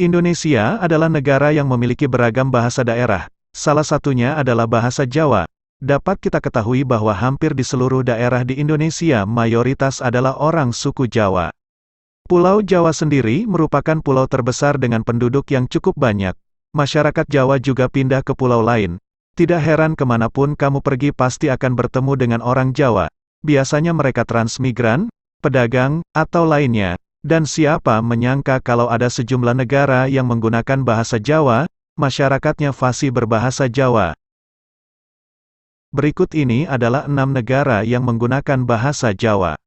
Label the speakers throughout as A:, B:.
A: Indonesia adalah negara yang memiliki beragam bahasa daerah. Salah satunya adalah bahasa Jawa. Dapat kita ketahui bahwa hampir di seluruh daerah di Indonesia mayoritas adalah orang suku Jawa. Pulau Jawa sendiri merupakan pulau terbesar dengan penduduk yang cukup banyak. Masyarakat Jawa juga pindah ke pulau lain. Tidak heran kemanapun kamu pergi pasti akan bertemu dengan orang Jawa. Biasanya mereka transmigran, pedagang, atau lainnya. Dan siapa menyangka kalau ada sejumlah negara yang menggunakan bahasa Jawa, masyarakatnya fasih berbahasa Jawa. Berikut ini adalah 6 negara yang menggunakan bahasa Jawa.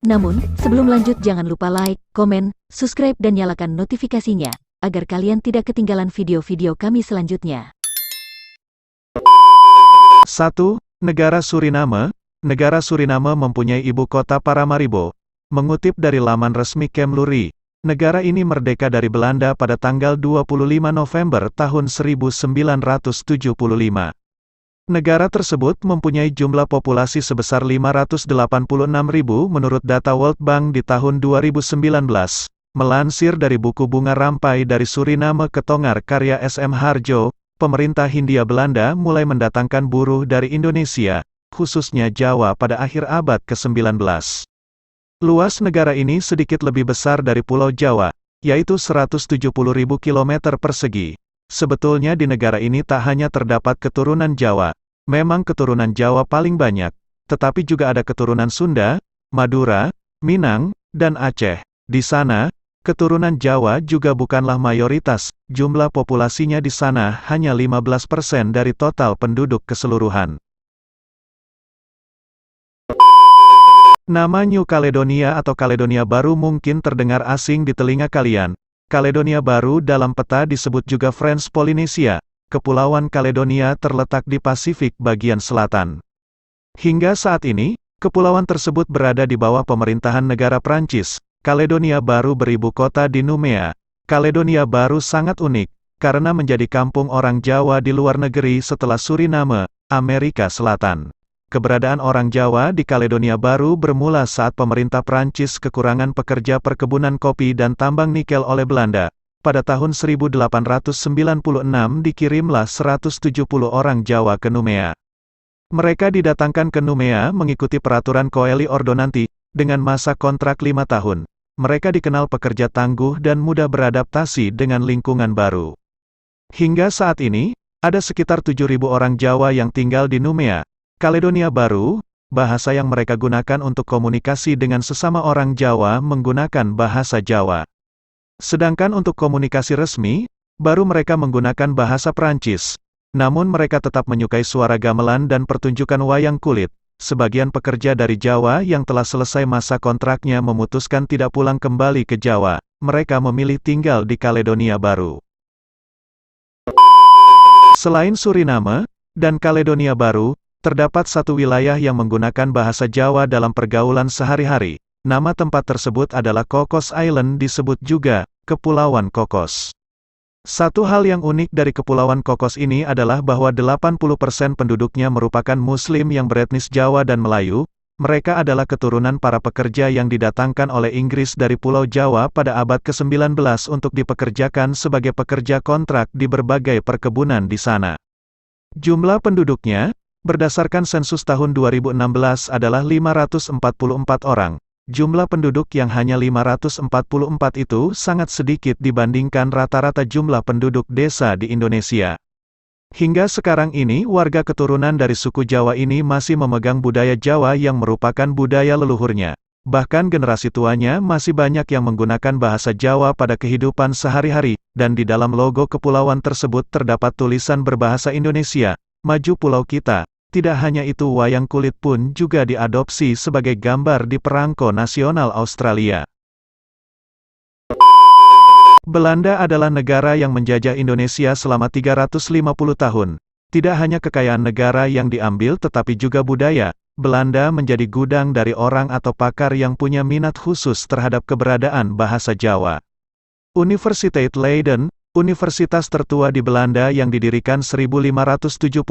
B: Namun, sebelum lanjut jangan lupa like, komen, subscribe dan nyalakan notifikasinya, agar kalian tidak ketinggalan video-video kami selanjutnya.
A: 1. Negara Suriname. Negara Suriname mempunyai ibu kota Paramaribo. Mengutip dari laman resmi Kemluri, negara ini merdeka dari Belanda pada tanggal 25 November tahun 1975. Negara tersebut mempunyai jumlah populasi sebesar 586.000 menurut data World Bank di tahun 2019. Melansir dari buku Bunga Rampai dari Suriname ke Tongar karya S.M. Harjo, pemerintah Hindia Belanda mulai mendatangkan buruh dari Indonesia, khususnya Jawa pada akhir abad ke-19. Luas negara ini sedikit lebih besar dari Pulau Jawa, yaitu 170.000 km persegi. Sebetulnya di negara ini tak hanya terdapat keturunan Jawa, memang keturunan Jawa paling banyak, tetapi juga ada keturunan Sunda, Madura, Minang, dan Aceh. Di sana, keturunan Jawa juga bukanlah mayoritas, jumlah populasinya di sana hanya 15% dari total penduduk keseluruhan. Nama New Caledonia atau Kaledonia Baru mungkin terdengar asing di telinga kalian. Kaledonia Baru dalam peta disebut juga French Polynesia. Kepulauan Kaledonia terletak di Pasifik bagian selatan. Hingga saat ini, kepulauan tersebut berada di bawah pemerintahan negara Prancis. Kaledonia Baru beribu kota di Numea. Kaledonia Baru sangat unik, karena menjadi kampung orang Jawa di luar negeri setelah Suriname, Amerika Selatan. Keberadaan orang Jawa di Kaledonia Baru bermula saat pemerintah Prancis kekurangan pekerja perkebunan kopi dan tambang nikel oleh Belanda. Pada tahun 1896 dikirimlah 170 orang Jawa ke Numea. Mereka didatangkan ke Numea mengikuti peraturan Coeli Ordonanti, dengan masa kontrak 5 tahun. Mereka dikenal pekerja tangguh dan mudah beradaptasi dengan lingkungan baru. Hingga saat ini, ada sekitar 7.000 orang Jawa yang tinggal di Numea. Kaledonia Baru, bahasa yang mereka gunakan untuk komunikasi dengan sesama orang Jawa menggunakan bahasa Jawa. Sedangkan untuk komunikasi resmi, baru mereka menggunakan bahasa Prancis. Namun mereka tetap menyukai suara gamelan dan pertunjukan wayang kulit. Sebagian pekerja dari Jawa yang telah selesai masa kontraknya memutuskan tidak pulang kembali ke Jawa. Mereka memilih tinggal di Kaledonia Baru. Selain Suriname dan Kaledonia Baru, terdapat satu wilayah yang menggunakan bahasa Jawa dalam pergaulan sehari-hari. Nama tempat tersebut adalah Cocos Island, disebut juga Kepulauan Cocos. Satu hal yang unik dari Kepulauan Cocos ini adalah bahwa 80% penduduknya merupakan Muslim yang beretnis Jawa dan Melayu. Mereka adalah keturunan para pekerja yang didatangkan oleh Inggris dari Pulau Jawa pada abad ke-19 untuk dipekerjakan sebagai pekerja kontrak di berbagai perkebunan di sana. Jumlah penduduknya, berdasarkan sensus tahun 2016 adalah 544 orang. Jumlah penduduk yang hanya 544 itu sangat sedikit dibandingkan rata-rata jumlah penduduk desa di Indonesia. Hingga sekarang ini warga keturunan dari suku Jawa ini masih memegang budaya Jawa yang merupakan budaya leluhurnya. Bahkan generasi tuanya masih banyak yang menggunakan bahasa Jawa pada kehidupan sehari-hari, dan di dalam logo kepulauan tersebut terdapat tulisan berbahasa Indonesia, "Maju Pulau Kita." Tidak hanya itu, wayang kulit pun juga diadopsi sebagai gambar di perangko nasional Australia. Belanda adalah negara yang menjajah Indonesia selama 350 tahun. Tidak hanya kekayaan negara yang diambil tetapi juga budaya. Belanda menjadi gudang dari orang atau pakar yang punya minat khusus terhadap keberadaan bahasa Jawa. Universiteit Leiden, universitas tertua di Belanda yang didirikan 1575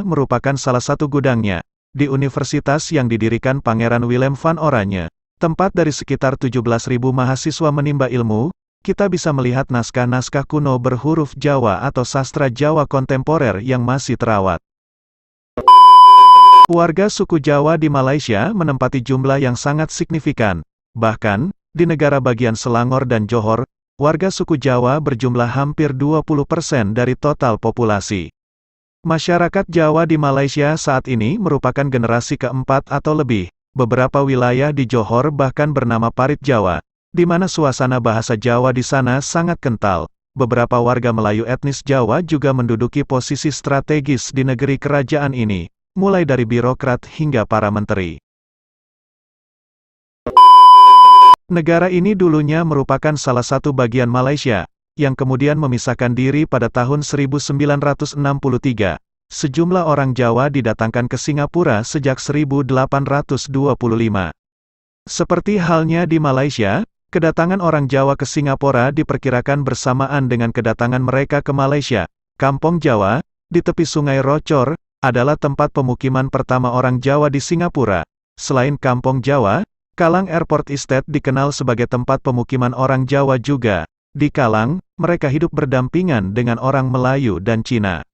A: merupakan salah satu gudangnya. Di universitas yang didirikan Pangeran Willem van Oranje, tempat dari sekitar 17.000 mahasiswa menimba ilmu, kita bisa melihat naskah-naskah kuno berhuruf Jawa atau sastra Jawa kontemporer yang masih terawat. Warga suku Jawa di Malaysia menempati jumlah yang sangat signifikan. Bahkan, di negara bagian Selangor dan Johor, warga suku Jawa berjumlah hampir 20% dari total populasi. Masyarakat Jawa di Malaysia saat ini merupakan generasi keempat atau lebih. Beberapa wilayah di Johor bahkan bernama Parit Jawa, di mana suasana bahasa Jawa di sana sangat kental. Beberapa warga Melayu etnis Jawa juga menduduki posisi strategis di negeri kerajaan ini, mulai dari birokrat hingga para menteri. Negara ini dulunya merupakan salah satu bagian Malaysia, yang kemudian memisahkan diri pada tahun 1963. Sejumlah orang Jawa didatangkan ke Singapura sejak 1825. Seperti halnya di Malaysia, kedatangan orang Jawa ke Singapura diperkirakan bersamaan dengan kedatangan mereka ke Malaysia. Kampung Jawa, di tepi Sungai Rocor, adalah tempat pemukiman pertama orang Jawa di Singapura. Selain Kampung Jawa, Kalang Airport Estate dikenal sebagai tempat pemukiman orang Jawa juga. Di Kalang, mereka hidup berdampingan dengan orang Melayu dan Cina.